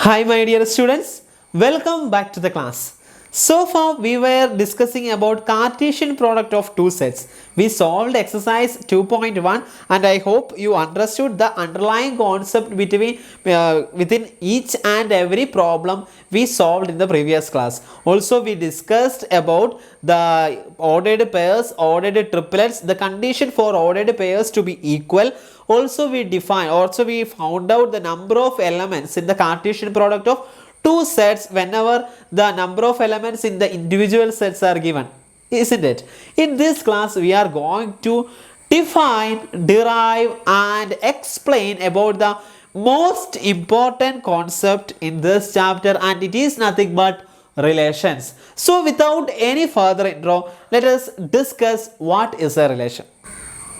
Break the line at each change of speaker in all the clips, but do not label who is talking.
Hi my dear students, welcome back to the class. So far we were discussing about Cartesian product of two sets. We solved exercise 2.1 and I hope you understood the underlying concept within each and every problem we solved in the previous class. Also we discussed about the ordered pairs, ordered triplets, the condition for ordered pairs to be equal. Also we found out the number of elements in the Cartesian product of two sets whenever the number of elements in the individual sets are given, isn't it? In this class we are going to define, derive and explain about the most important concept in this chapter, and it is nothing but relations. So without any further intro, let us discuss what is a relation.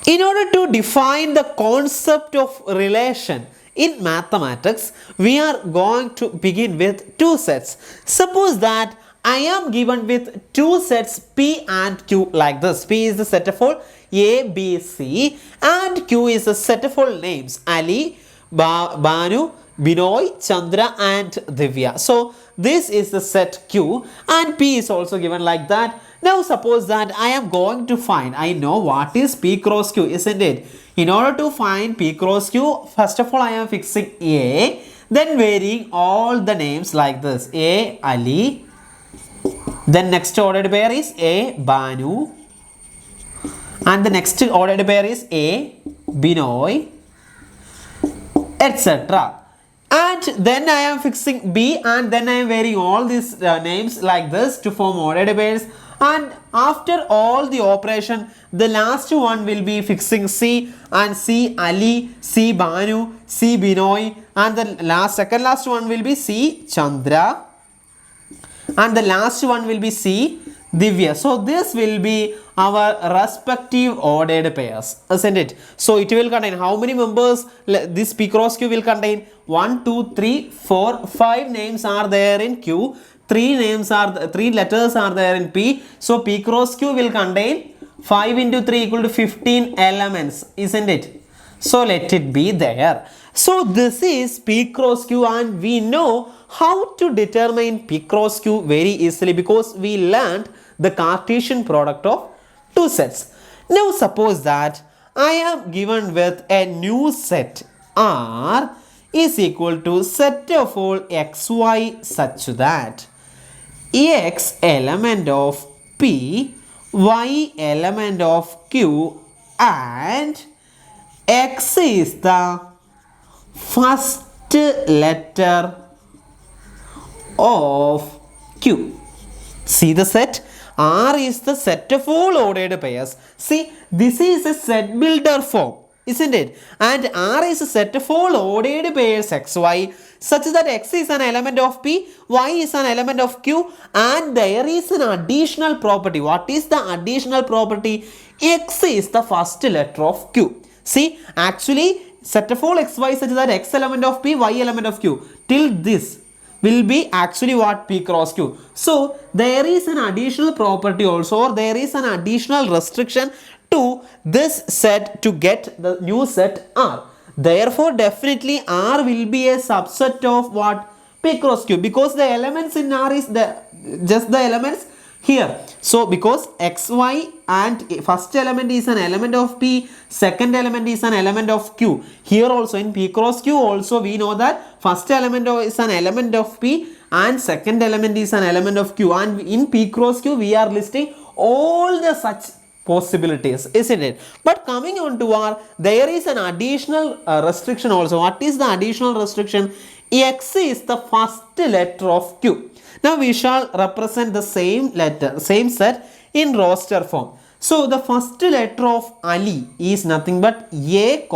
In order to define the concept of relation in mathematics, we are going to begin with two sets. Suppose that I am given with two sets P and Q like this. P is the set of all A, B, C and Q is the set of all names Ali, Banu, Binoy, Chandra and Divya. So this is the set Q and P is also given like that. Now suppose that I am going to find, I know what is P cross Q, isn't it? In order to find P cross Q, first of all I am fixing A, then varying all the names like this. A, Ali, then next ordered pair is A, Banu, and the next ordered pair is A, Binoy, etc. And then I am fixing B and then I am varying all these names like this to form ordered pairs. And after all the operation, the last one will be fixing C and C Ali, C Banu, C Binoy, and the second last one will be C Chandra, and the last one will be C Divya. So this will be our respective ordered pairs, isn't it? So it will contain how many members? This P cross Q will contain 1, 2, 3, 4, 5 names are there in Q. Three letters are there in P. So P cross Q will contain 5 into 3 equal to 15 elements, isn't it? So let it be there. So this is P cross Q and we know how to determine P cross Q very easily because we learned the Cartesian product of two sets. Now suppose that I am given with a new set R is equal to set of all xy such that X element of P, Y element of Q and X is the first letter of Q. See the set? R is the set of all ordered pairs. See, this is a set builder form, isn't it? And R is a set of all ordered pairs xy such that X is an element of P, Y is an element of Q and there is an additional property. What is the additional property? X is the first letter of Q. See, actually set of all xy such that X element of P, Y element of Q till this will be actually what? P cross Q. So there is an additional property also, or there is an additional restriction to this set to get the new set R. Therefore definitely R will be a subset of what? P cross Q, because the elements in R is just the elements here. So because xy and first element is an element of P, second element is an element of Q. Here also in P cross Q also we know that first element is an element of P and second element is an element of Q, and in P cross Q we are listing all the such possibilities, isn't it? But coming on to R, there is an additional restriction also. What is the additional restriction? X is the first letter of Q. Now we shall represent the same letter, same set in roster form. So the first letter of Ali is nothing but A,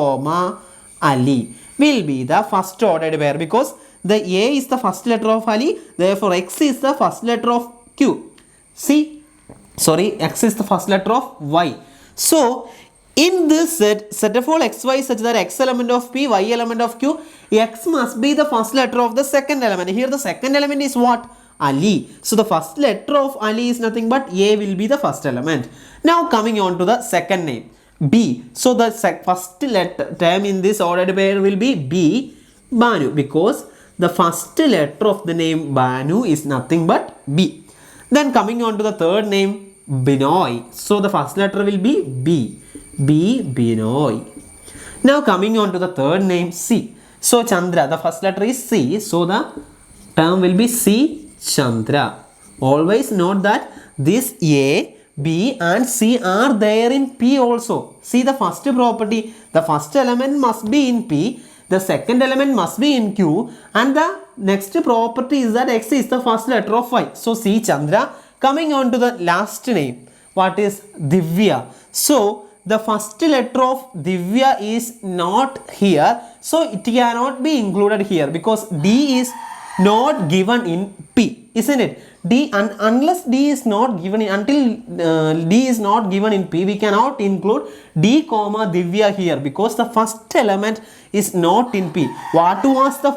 Ali will be the first ordered pair because the A is the first letter of Ali. Therefore X is the first letter of Q. X is the first letter of Y. So in this set of all xy such that X element of P, Y element of Q, X must be the first letter of the second element. Here the second element is what? Ali. So the first letter of Ali is nothing but A will be the first element. Now coming on to the second name, B. So the first letter term in this ordered pair will be B, Banu, because the first letter of the name Banu is nothing but B. Then coming on to the third name, Binoy. So the first letter will be B. B, Binoy. Now coming on to the third name, C. So Chandra, the first letter is C. So the term will be C, Chandra. Always note that this A, B and C are there in P also. See the first property. The first element must be in P. The second element must be in Q. And the next property is that X is the first letter of Y. So C, Chandra. Coming on to the last name. What is Divya? So the first letter of Divya is not here. So it cannot be included here because D is not given in P, isn't it? D, and unless D is not given in, until D is not given in P, we cannot include D comma Divya here because the first element is not in P. What was the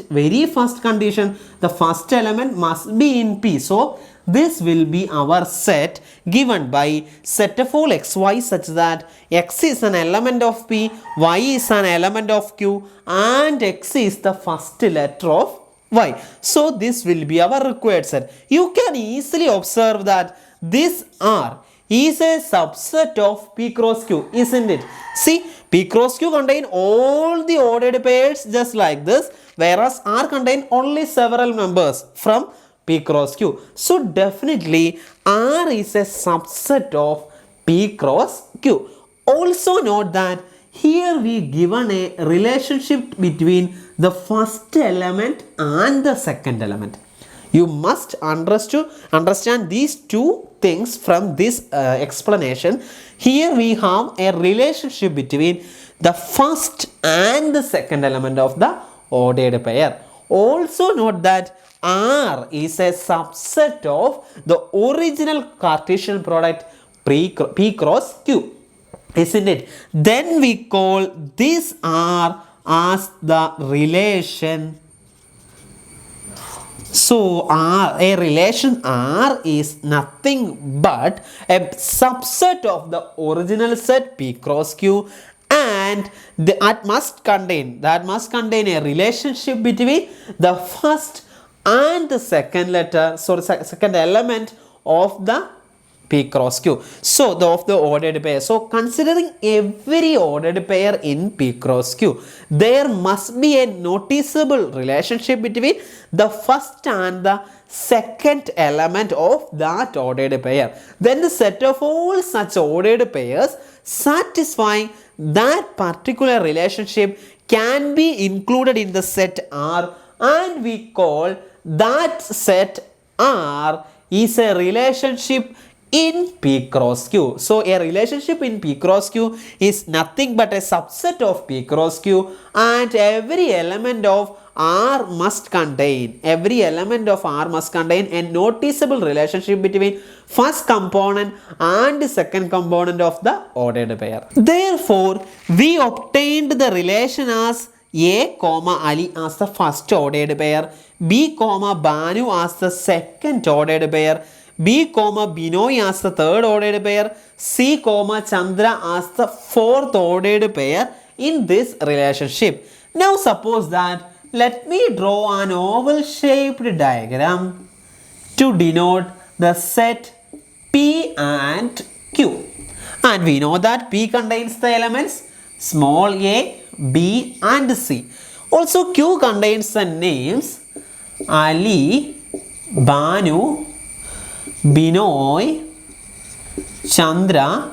very first condition? The first element must be in P. So this will be our set given by set of all xy such that x is an element of P, y is an element of Q, and x is the first letter of Y. So this will be our required set. You can easily observe that this R is a subset of P cross Q, isn't it? See, P cross Q contain all the ordered pairs just like this, whereas R contain only several members from P cross Q. So definitely R is a subset of P cross Q. Also note that here we given a relationship between the first element and the second element. You must understand these two things from this explanation. Here we have a relationship between the first and the second element of the ordered pair. Also note that R is a subset of the original Cartesian product P cross Q, isn't it? Then we call this R as the relation. So a relation R is nothing but a subset of the original set P cross Q, and that must contain a relationship between the first and the second second element of the P cross Q. So of the ordered pair. So considering every ordered pair in P cross Q, there must be a noticeable relationship between the first and the second element of that ordered pair. Then the set of all such ordered pairs satisfying that particular relationship can be included in the set R, and we call that set R is a relationship in P cross Q. So a relationship in P cross Q is nothing but a subset of P cross Q, and every element of R must contain a noticeable relationship between first component and second component of the ordered pair. Therefore, we obtained the relation as A, Ali as the first ordered pair, B, Banu as the second ordered pair, B, Binoy as the third ordered pair, C, Chandra as the fourth ordered pair in this relationship. Now suppose that, let me draw an oval shaped diagram to denote the set P and Q. And we know that P contains the elements small a, B and C. Also Q contains the names Ali, Banu, Binoy, Chandra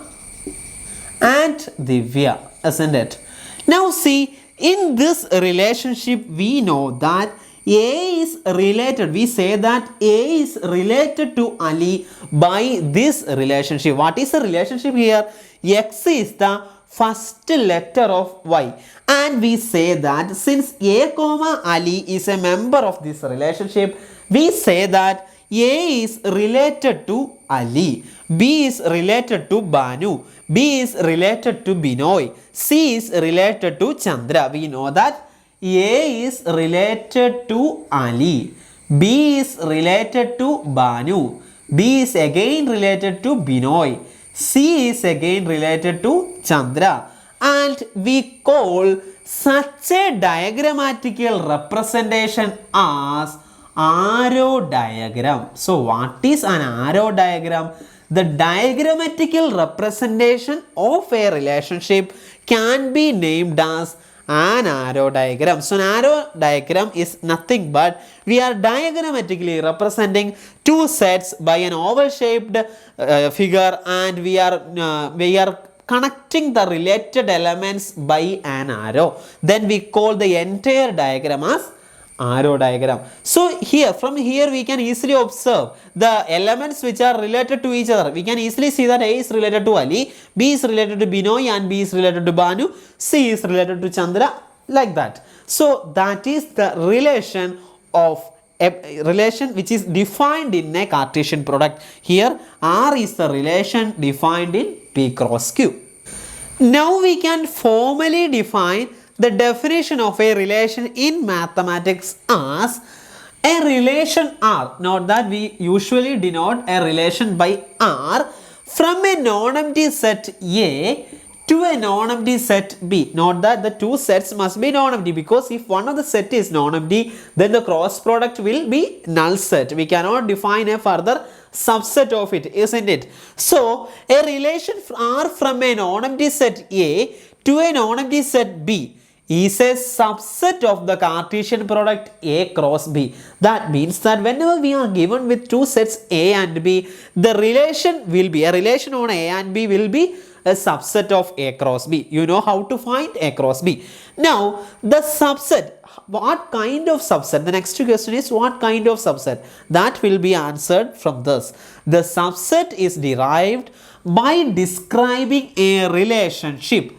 and Divya, isn't it? Now see, in this relationship we know that A is related, we say that A is related to Ali by this relationship. What is the relationship here? X is the first letter of Y, and we say that since A, Ali is a member of this relationship, we say that A is related to Ali, B is related to Banu, B is related to Binoy, C is related to Chandra. We know that A is related to Ali, B is related to Banu, B is again related to Binoy, C is again related to Chandra, and we call such a diagrammatical representation as arrow diagram. So what is an arrow diagram? The diagrammatical representation of a relationship can be named as an arrow diagram. So an arrow diagram is nothing but we are diagrammatically representing two sets by an oval shaped figure, and we are connecting the related elements by an arrow. Then we call the entire diagram as arrow diagram. So from here we can easily observe the elements which are related to each other. We can easily see that A is related to Ali, B is related to Binoy, and B is related to Banu, C is related to Chandra, like that. So that is the relation of a relation which is defined in a Cartesian product. Here R is the relation defined in P cross Q. Now we can formally define the definition of a relation in mathematics as a relation R. Note that we usually denote a relation by R from a non-empty set A to a non-empty set B. Note that the two sets must be non-empty, because if one of the set is non-empty, then the cross product will be null set. We cannot define a further subset of it, isn't it? So a relation R from a non-empty set A to a non-empty set B is a subset of the Cartesian product A cross B. That means that whenever we are given with two sets A and B, the relation will be, a relation on A and B will be a subset of A cross B. You know how to find A cross B. Now the subset, what kind of subset? The next question is what kind of subset? That will be answered from this. The subset is derived by describing a relationship.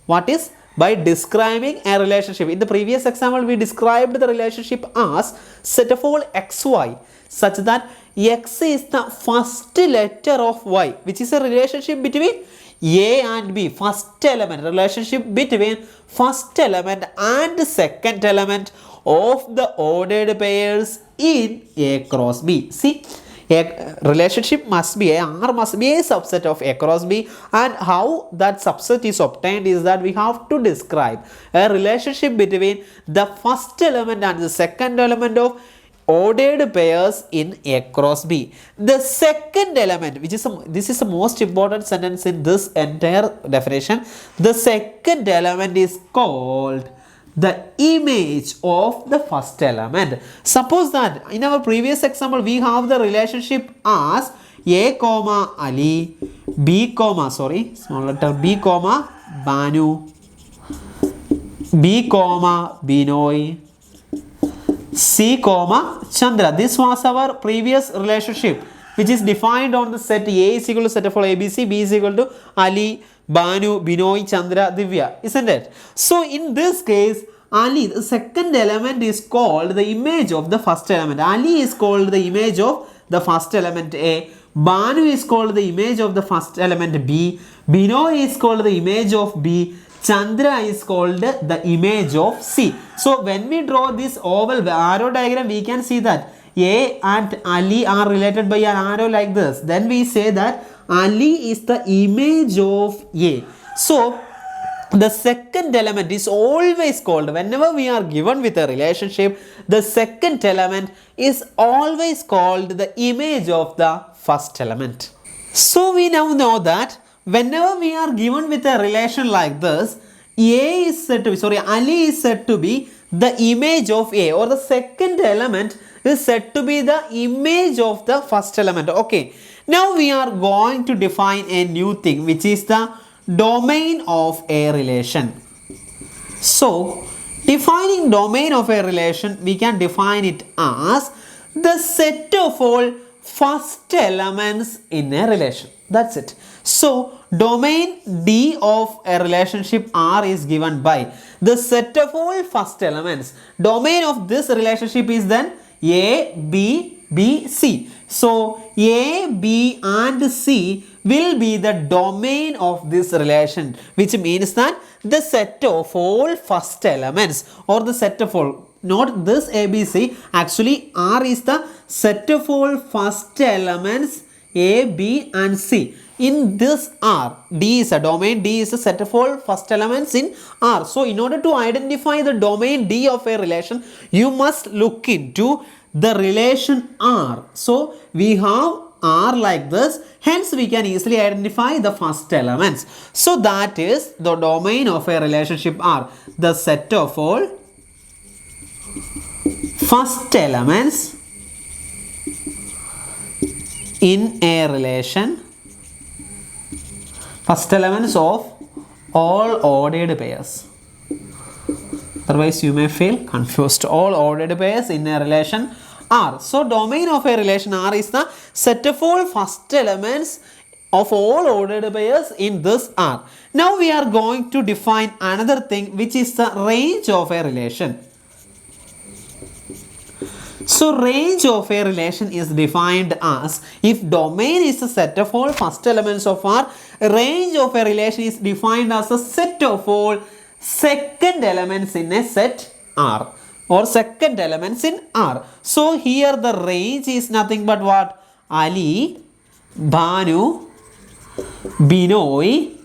What is? By describing a relationship. In the previous example, we described the relationship as set of all xy such that x is the first letter of y, which is a relationship between A and B, first element, relationship between first element and second element of the ordered pairs in A cross B. See, a relationship must be, R must be a subset of A cross B, and how that subset is obtained is that we have to describe a relationship between the first element and the second element of ordered pairs in A cross B. The second element, which is this is the most important sentence in this entire definition, the second element is called the image of the first element. Suppose that in our previous example we have the relationship as A comma Ali, B comma, small letter B comma Banu, B comma Binoy, C comma Chandra. This was our previous relationship, which is defined on the set A is equal to set of all ABC, B is equal to Ali, Banu, Binoy, Chandra, Divya, isn't it? So in this case, Ali, the second element, is called the image of the first element. Ali is called the image of the first element A, Banu is called the image of the first element B, Binoy is called the image of B, Chandra is called the image of C. So when we draw this oval arrow diagram, we can see that A and Ali are related by an arrow like this. Then we say that Ali is the image of A. So the second element is always called, whenever we are given with a relationship, the second element is always called the image of the first element. So we now know that whenever we are given with a relation like this, Ali is said to be the image of A, or the second element is said to be the image of the first element. Okay, now we are going to define a new thing, which is the domain of a relation. So defining domain of a relation, we can define it as the set of all first elements in a relation. That's it. So domain D of a relationship R is given by the set of all first elements. Domain of this relationship is then A, B, B, C. So A, B and C will be the domain of this relation, which means that the set of all first elements, or the set of all, not this ABC, actually R is the set of all first elements A, B and C. In this R, D is a domain, D is a set of all first elements in R. So in order to identify the domain D of a relation, you must look into the relation R. So we have R like this, hence we can easily identify the first elements. So that is the domain of a relationship R, the set of all first elements in a relation, first elements of all ordered pairs. Otherwise you may feel confused. All ordered pairs in a relation R. So domain of a relation R is the set of all first elements of all ordered pairs in this R. Now we are going to define another thing, which is the range of a relation. So range of a relation is defined as, if domain is a set of all first elements of R, range of a relation is defined as a set of all second elements in a set R, or second elements in R. So here the range is nothing but what? Ali, Banu, Binoy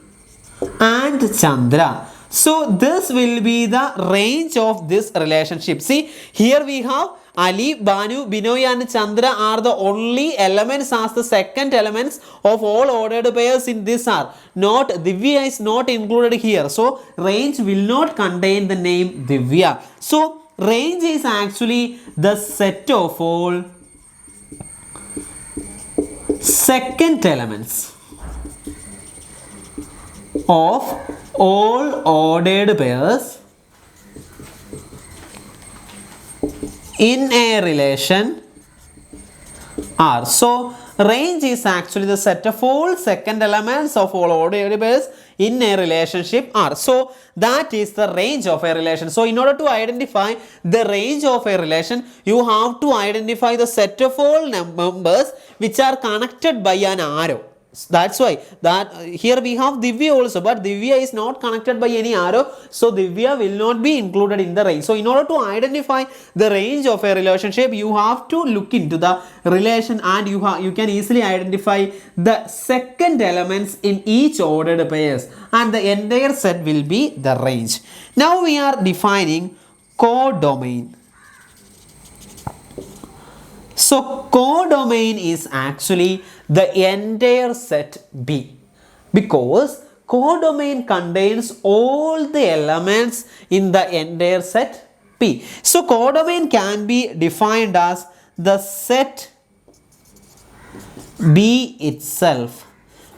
and Chandra. So this will be the range of this relationship. See, here we have Ali, Banu, Binoy and Chandra are the only elements as the second elements of all ordered pairs in this R. Not Divya is not included here. So range will not contain the name Divya. So range is actually the set of all second elements of all ordered pairs in a relation R. So range is actually the set of all second elements of all ordered pairs in a relationship R. So that is the range of a relation. So in order to identify the range of a relation, you have to identify the set of all numbers which are connected by an arrow. That's why that here we have Divya also, but Divya is not connected by any arrow, so Divya will not be included in the range. So in order to identify the range of a relationship, you have to look into the relation and you can easily identify the second elements in each ordered pairs, and the entire set will be the range. Now we are defining codomain. So codomain is actually the entire set B, because codomain contains all the elements in the entire set P. So codomain can be defined as the set B itself.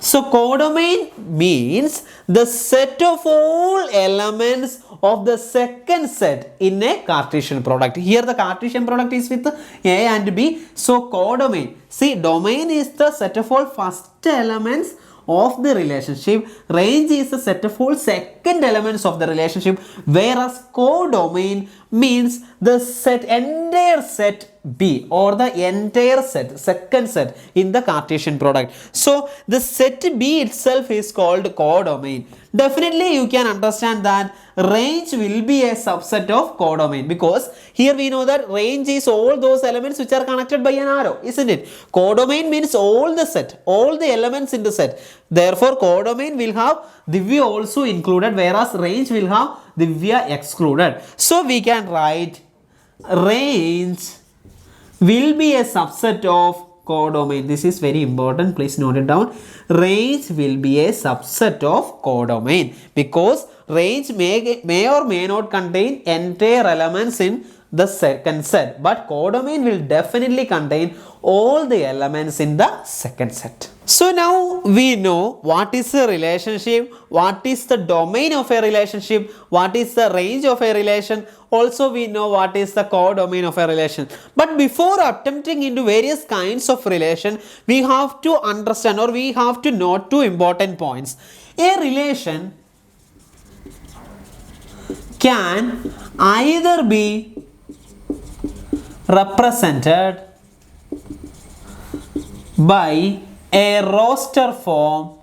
So codomain means the set of all elements of the second set in a Cartesian product. Here the Cartesian product is with A and B. So codomain. See, domain is the set of all first elements of the relationship. Range is the set of all second elements of the relationship. Whereas codomain means the set, entire set B, or the entire set, second set in the Cartesian product. So the set B itself is called codomain. Definitely you can understand that range will be a subset of codomain, because here we know that range is all those elements which are connected by an arrow, isn't it? Codomain means all the set, all the elements in the set. Therefore codomain will have Divya also included, whereas range will have Divya excluded. So we can write range will be a subset of codomain. This is very important, please note it down. Range will be a subset of codomain, because range may or may not contain entire elements in the second set, but codomain will definitely contain all the elements in the second set. So now we know what is the relationship, what is the domain of a relationship, what is the range of a relation. Also we know what is the codomain of a relation. But before attempting into various kinds of relation, we have to understand, or we have to note two important points. A relation can either be represented by a roster form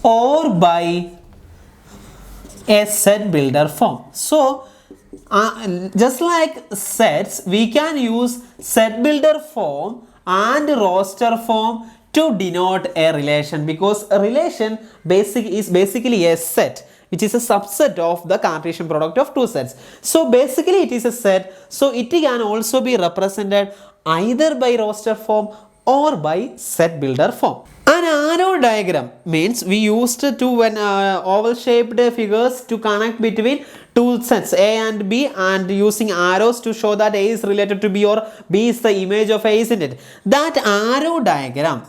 or by a set builder form. So just like sets, we can use set builder form and roster form to denote a relation, because a relation is basically a set which is a subset of the Cartesian product of two sets. So basically it is a set, so it can also be represented either by roster form or by set builder form. An arrow diagram means we used to when oval shaped figures to connect between two sets A and B, and using arrows to show that A is related to B or B is the image of A, isn't it? That arrow diagram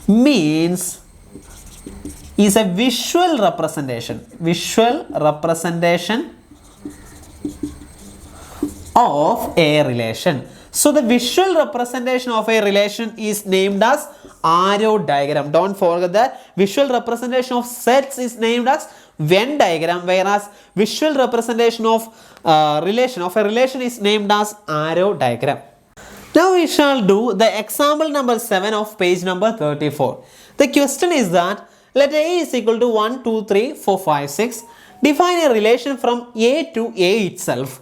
means is a visual representation of a relation. So the visual representation of a relation is named as arrow diagram. Don't forget that visual representation of sets is named as Venn diagram, whereas visual representation of a relation is named as arrow diagram. Now we shall do the example number 7 of page number 34. The question is that let A is equal to 1, 2, 3, 4, 5, 6. Define a relation from A to A itself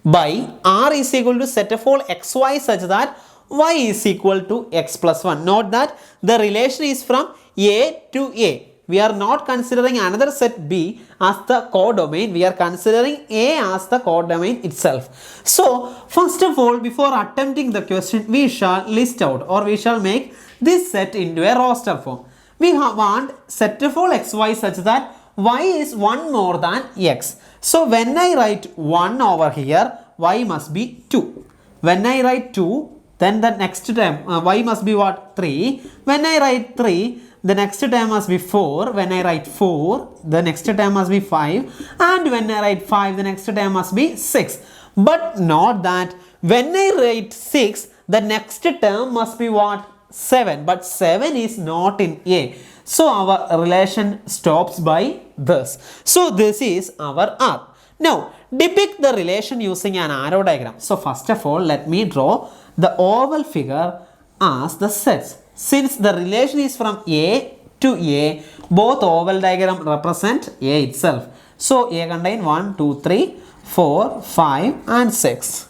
by R is equal to set of all xy such that y is equal to x plus 1. Note that the relation is from A to A. We are not considering another set B as the codomain. We are considering A as the codomain itself. So, first of all, before attempting the question, we shall list out or we shall make this set into a roster form. We want set of all xy such that y is 1 more than x. So when I write 1 over here, y must be 2. When I write 2, then the next term y must be what? 3. When I write 3, the next term must be 4. When I write 4, the next term must be 5. And when I write 5, the next term must be 6. But not that when I write 6, the next term must be what? 7, but 7 is not in A. So our relation stops by this. So this is our R. Now depict the relation using an arrow diagram. So first of all, let me draw the oval figure as the sets. Since the relation is from A to A, both oval diagram represent A itself. So A contain 1, 2, 3, 4, 5 and 6.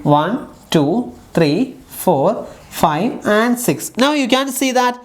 1, 2, 3, 4, 5 and 6. Now you can see that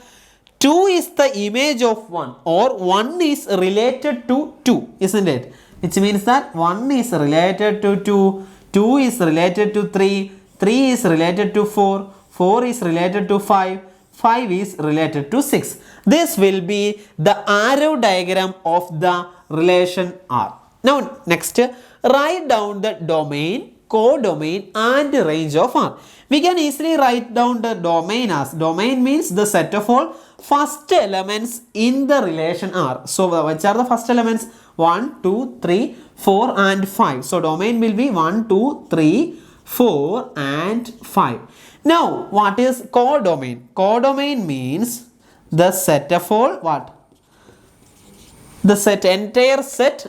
2 is the image of 1 or 1 is related to 2, isn't it? Which means that 1 is related to 2, 2 is related to 3, 3 is related to 4, 4 is related to 5, 5 is related to 6. This will be the arrow diagram of the relation R. Now next, write down the domain, codomain and range of R. We can easily write down the domain as domain means the set of all first elements in the relation R. So which are the first elements? 1, 2, 3, 4 and 5. So domain will be 1, 2, 3, 4 and 5. Now what is codomain? Codomain means the set of all what? The set entire set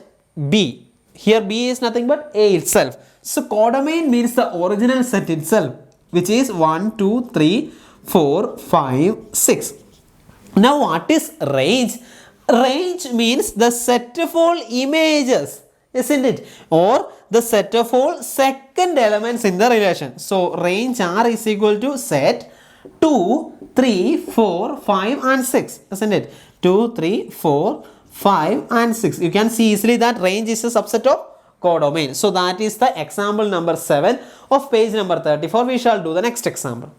B. Here B is nothing but A itself. So codomain means the original set itself, which is 1, 2, 3, 4, 5, 6. Now what is range? Range means the set of all images, isn't it? Or the set of all second elements in the relation. So range R is equal to set 2, 3, 4, 5 and 6, isn't it? 2, 3, 4, 5 and 6. You can see easily that range is a subset of codomain. So that is the example number 7 of page number 34. We shall do the next example.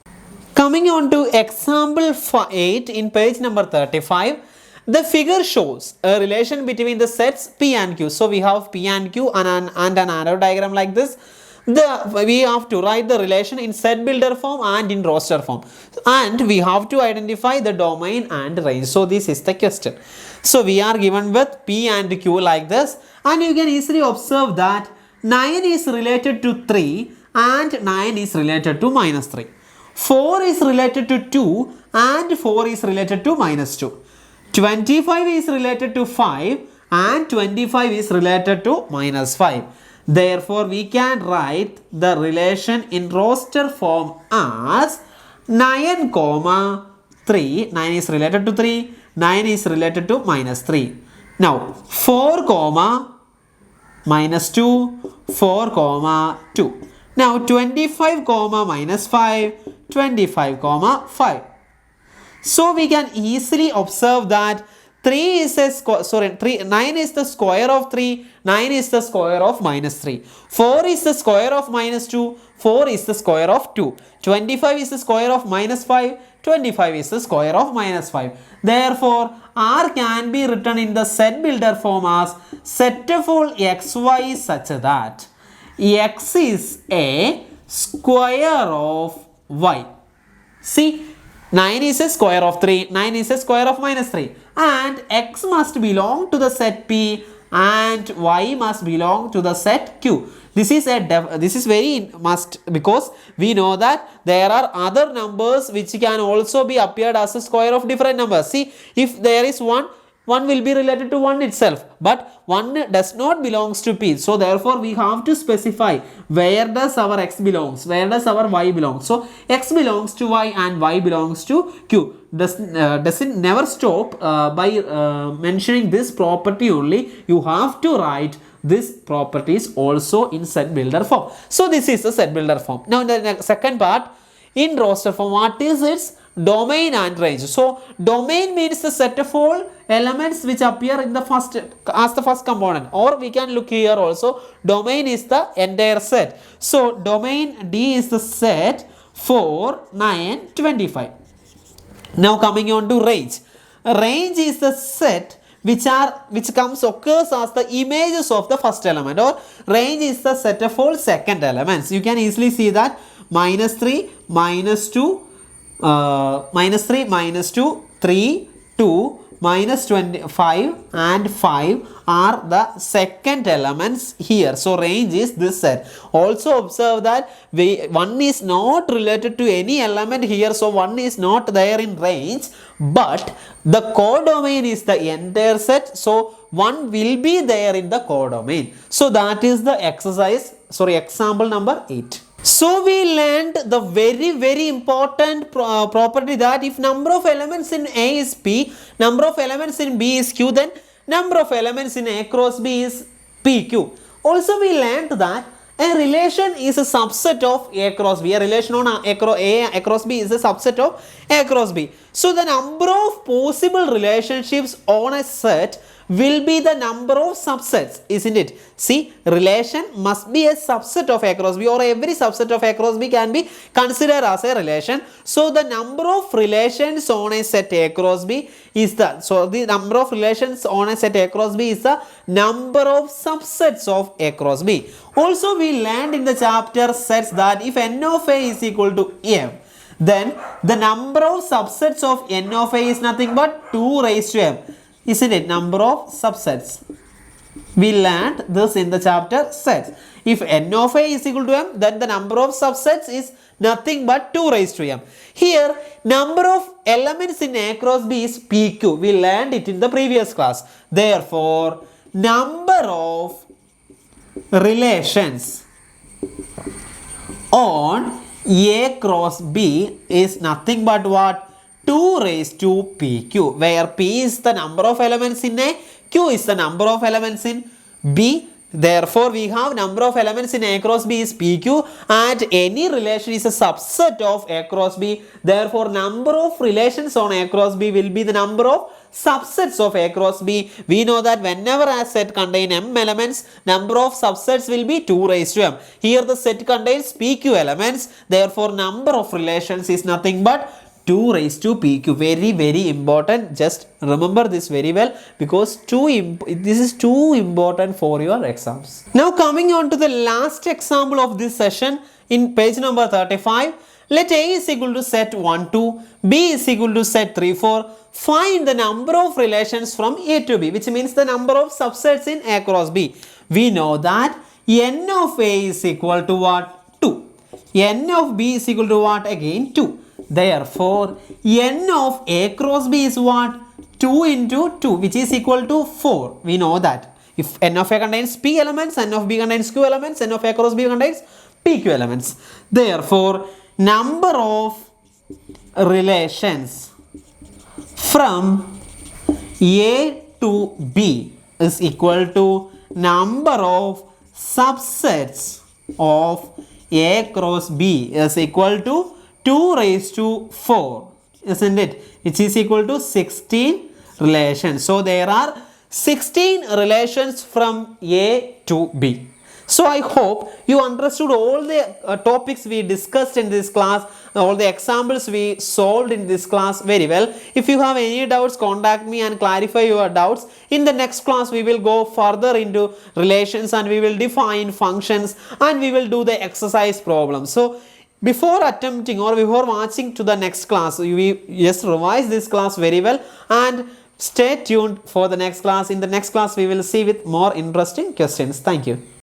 Coming on to example 8 in page number 35, the figure shows a relation between the sets P and Q. So we have P and Q and an arrow diagram like this. We have to write the relation in set builder form and in roster form. And we have to identify the domain and range. So this is the question. So we are given with P and Q like this. And you can easily observe that 9 is related to 3 and 9 is related to minus 3. 4 is related to 2 and 4 is related to minus 2. 25 is related to 5 and 25 is related to minus 5. Therefore, we can write the relation in roster form as 9, 3. 9 is related to 3. 9 is related to minus 3. Now, 4, minus 2, 4 comma 2. Now 25 comma minus 5, 25 comma 5. So we can easily observe that 3 is a 9 is the square of 3, 9 is the square of minus 3. 4 is the square of minus 2, 4 is the square of 2. 25 is the square of minus 5, 25 is the square of minus 5. Therefore, R can be written in the set builder form as set of all xy such that x is a square of y. See, 9 is a square of 3, 9 is a square of minus 3, and x must belong to the set P and y must belong to the set Q. This is very must, because we know that there are other numbers which can also be appeared as a square of different numbers. See, if there is one will be related to 1 itself, but 1 does not belongs to P. So therefore we have to specify where does our x belongs, where does our y belongs. So x belongs to y and y belongs to Q. Doesn't never stop by mentioning this property only. You have to write this properties also in set builder form. So this is the set builder form. Now the second part, in roster form, what is its domain and range? So domain means the set of all elements which appear in the first as the first component, or we can look here also, domain is the entire set. So domain D is the set 4, 9, 25. Now coming on to range. Range is the set which occurs as the images of the first element, or range is the set of all second elements. You can easily see that minus 3, minus 2, minus 3, minus 2, 3, 2, minus 25 and 5 are the second elements here. So range is this set. Also observe that 1 is not related to any element here, so 1 is not there in range, but the codomain is the entire set, so 1 will be there in the codomain. So that is the example number 8. So we learned the very important property that if number of elements in A is P, number of elements in B is Q, then number of elements in A cross B is PQ. Also we learned that a relation is a subset of A cross B. A relation on A across B is a subset of A cross B. So the number of possible relationships on a set will be the number of subsets, isn't it? See, relation must be a subset of A cross B, or every subset of A cross B can be considered as a relation. So the number of relations on a set A cross B is the number of relations on a set A cross B is the number of subsets of A cross B. Also we learned in the chapter sets that if n of A is equal to m, then the number of subsets of n of A is nothing but 2 raised to m. Isn't it? Number of subsets. We learned this in the chapter sets. If n of A is equal to m, then the number of subsets is nothing but 2 raised to m. Here, number of elements in A cross B is PQ. We learned it in the previous class. Therefore, number of relations on A cross B is nothing but what? 2 raised to PQ, where P is the number of elements in A, Q is the number of elements in B. Therefore, we have number of elements in A cross B is PQ, and any relation is a subset of A cross B. Therefore, number of relations on A cross B will be the number of subsets of A cross B. We know that whenever a set contains m elements, number of subsets will be 2 raised to m. Here the set contains PQ elements. Therefore, number of relations is nothing but 2 raised to PQ. Very important. Just remember this very well, because this is too important for your exams. Now coming on to the last example of this session in page number 35. Let A is equal to set 1, 2, B is equal to set 3, 4. Find the number of relations from A to B, which means the number of subsets in A cross B. We know that n of A is equal to what? 2. N of B is equal to what? Again 2. Therefore, n of A cross B is what? 2 into 2, which is equal to 4. We know that. If n of A contains P elements, n of B contains Q elements, n of A cross B contains PQ elements. Therefore, number of relations from A to B is equal to number of subsets of A cross B is equal to 2 raised to 4, isn't it? It is equal to 16 relations. So there are 16 relations from A to B. So I hope you understood all the topics we discussed in this class, all the examples we solved in this class very well. If you have any doubts, contact me and clarify your doubts. In the next class, we will go further into relations and we will define functions and we will do the exercise problems. So before attempting or before watching to the next class, we just revise this class very well and stay tuned for the next class. In the next class, we will see with more interesting questions. Thank you.